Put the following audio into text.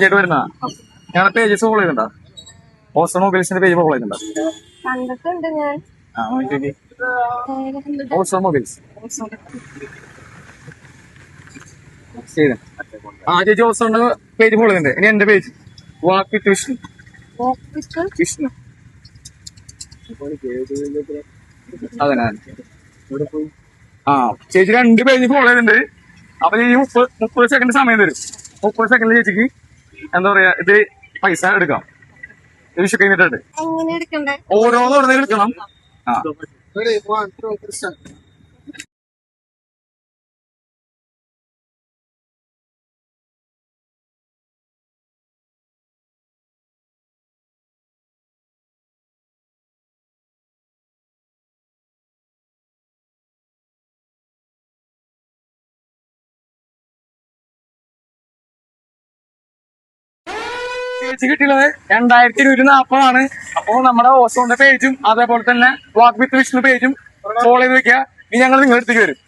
ചേട്ട് വരുന്ന ഞങ്ങളുടെ pages follow ചെയ്യുന്നുണ്ടോ? ഓസോ മൊബൈൽസിന്റെ പേജ് ഫോളോ ചെയ്യുന്നുണ്ടോ? കണ്ടിട്ടുണ്ട് ഞാൻ. ഓസോ മൊബൈൽസ് ചേച്ചി ഓസോന്റെ പേജ് ഫോളോ ചെയ്യുന്നുണ്ട്. ഇനി എന്റെ പേജ് വാക്ക് വിത്ത് വിഷ്ണു. വിഷ്ണു അതന്നെ. ചേച്ചി 2 പേജ് ഫോളോ ചെയ്യുന്നുണ്ട്. അപ്പൊ ഈ 30 സെക്കൻഡ് സമയം തരും. 30 സെക്കൻഡിൽ ചേച്ചിക്ക് എന്താ പറയാ ഇത് പൈസ എടുക്കാം. വിഷു കഴിഞ്ഞിട്ടുണ്ട്. എങ്ങനെ എടുക്കണ്ടേ? ഓരോന്ന് എടുക്കണം. പേജ് കിട്ടിയുള്ളത് 2240 അപ്പോ നമ്മുടെ ഓസോന്റെ പേജും അതേപോലെ തന്നെ വാക്ക് വിത്ത് വിഷ്ണു പേജും ഫോളോ ചെയ്ത് വെക്കുക. ഇനി ഞങ്ങൾ നിങ്ങളുടെ അടുത്തേക്ക് വരും.